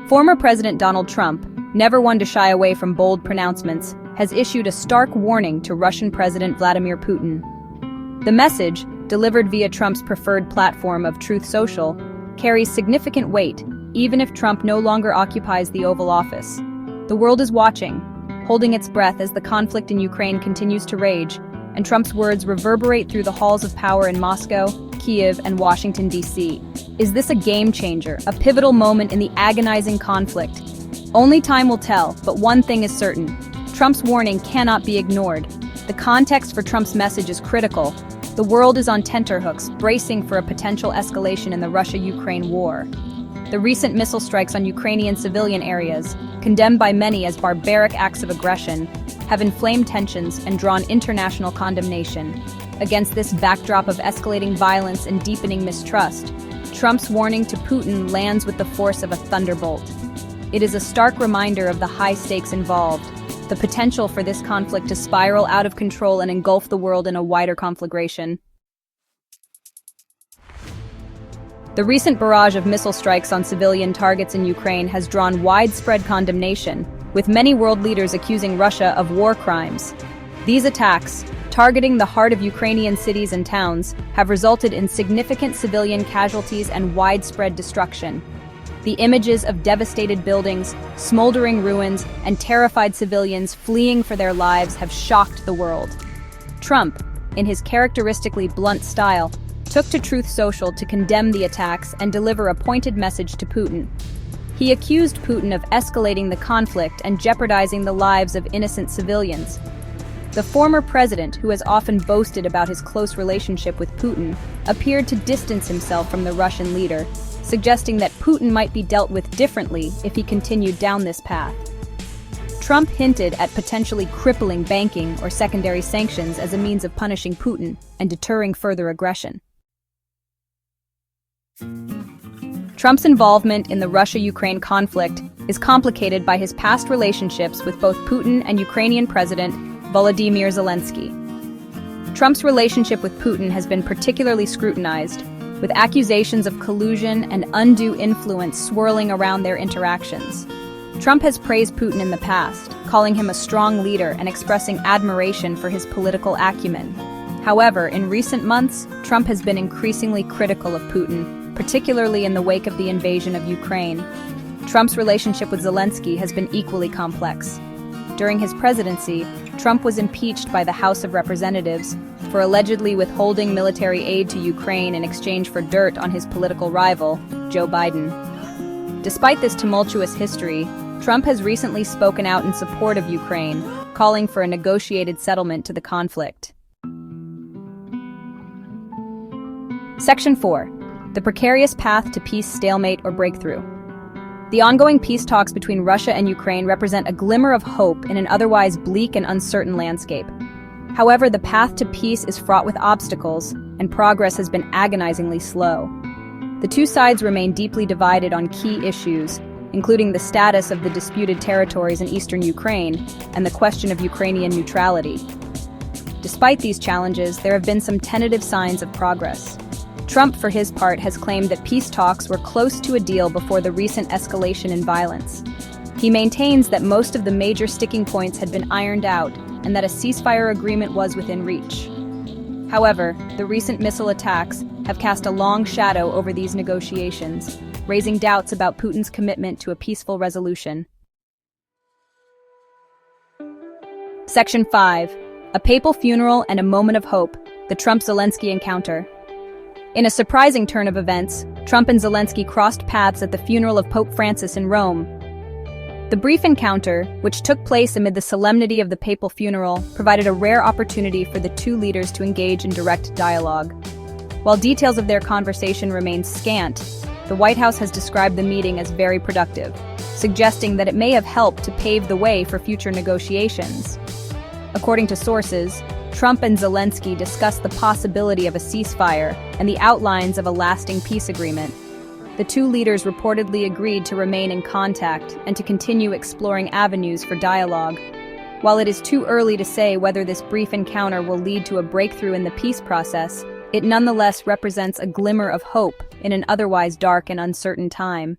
Former President Donald Trump, never one to shy away from bold pronouncements, has issued a stark warning to Russian President Vladimir Putin. The message, delivered via Trump's preferred platform of Truth Social, carries significant weight, even if Trump no longer occupies the Oval Office. The world is watching, holding its breath as the conflict in Ukraine continues to rage, and Trump's words reverberate through the halls of power in Moscow, Kyiv, and Washington, D.C. Is this a game changer, a pivotal moment in the agonizing conflict? Only time will tell, but one thing is certain. Trump's warning cannot be ignored. The context for Trump's message is critical. The world is on tenterhooks, bracing for a potential escalation in the Russia-Ukraine war. The recent missile strikes on Ukrainian civilian areas, condemned by many as barbaric acts of aggression, have inflamed tensions and drawn international condemnation. Against this backdrop of escalating violence and deepening mistrust, Trump's warning to Putin lands with the force of a thunderbolt. It is a stark reminder of the high stakes involved, the potential for this conflict to spiral out of control and engulf the world in a wider conflagration. The recent barrage of missile strikes on civilian targets in Ukraine has drawn widespread condemnation, with many world leaders accusing Russia of war crimes. These attacks, targeting the heart of Ukrainian cities and towns, have resulted in significant civilian casualties and widespread destruction. The images of devastated buildings, smoldering ruins, and terrified civilians fleeing for their lives have shocked the world. Trump, in his characteristically blunt style, took to Truth Social to condemn the attacks and deliver a pointed message to Putin. He accused Putin of escalating the conflict and jeopardizing the lives of innocent civilians. The former president, who has often boasted about his close relationship with Putin, appeared to distance himself from the Russian leader, suggesting that Putin might be dealt with differently if he continued down this path. Trump hinted at potentially crippling banking or secondary sanctions as a means of punishing Putin and deterring further aggression. Trump's involvement in the Russia-Ukraine conflict is complicated by his past relationships with both Putin and Ukrainian President Volodymyr Zelensky. Trump's relationship with Putin has been particularly scrutinized, with accusations of collusion and undue influence swirling around their interactions. Trump has praised Putin in the past, calling him a strong leader and expressing admiration for his political acumen. However, in recent months, Trump has been increasingly critical of Putin, particularly in the wake of the invasion of Ukraine. Trump's relationship with Zelensky has been equally complex. During his presidency, Trump was impeached by the House of Representatives for allegedly withholding military aid to Ukraine in exchange for dirt on his political rival, Joe Biden. Despite this tumultuous history, Trump has recently spoken out in support of Ukraine, calling for a negotiated settlement to the conflict. Section 4. The precarious path to peace, stalemate, or breakthrough. The ongoing peace talks between Russia and Ukraine represent a glimmer of hope in an otherwise bleak and uncertain landscape. However, the path to peace is fraught with obstacles, and progress has been agonizingly slow. The two sides remain deeply divided on key issues, including the status of the disputed territories in eastern Ukraine and the question of Ukrainian neutrality. Despite these challenges, there have been some tentative signs of progress. Trump, for his part, has claimed that peace talks were close to a deal before the recent escalation in violence. He maintains that most of the major sticking points had been ironed out and that a ceasefire agreement was within reach. However, the recent missile attacks have cast a long shadow over these negotiations, raising doubts about Putin's commitment to a peaceful resolution. Section 5. A papal funeral and a moment of hope, the Trump-Zelensky encounter. In a surprising turn of events, Trump and Zelensky crossed paths at the funeral of Pope Francis in Rome. The brief encounter, which took place amid the solemnity of the papal funeral, provided a rare opportunity for the two leaders to engage in direct dialogue. While details of their conversation remain scant, the White House has described the meeting as very productive, suggesting that it may have helped to pave the way for future negotiations. According to sources, Trump and Zelensky discussed the possibility of a ceasefire and the outlines of a lasting peace agreement. The two leaders reportedly agreed to remain in contact and to continue exploring avenues for dialogue. While it is too early to say whether this brief encounter will lead to a breakthrough in the peace process, it nonetheless represents a glimmer of hope in an otherwise dark and uncertain time.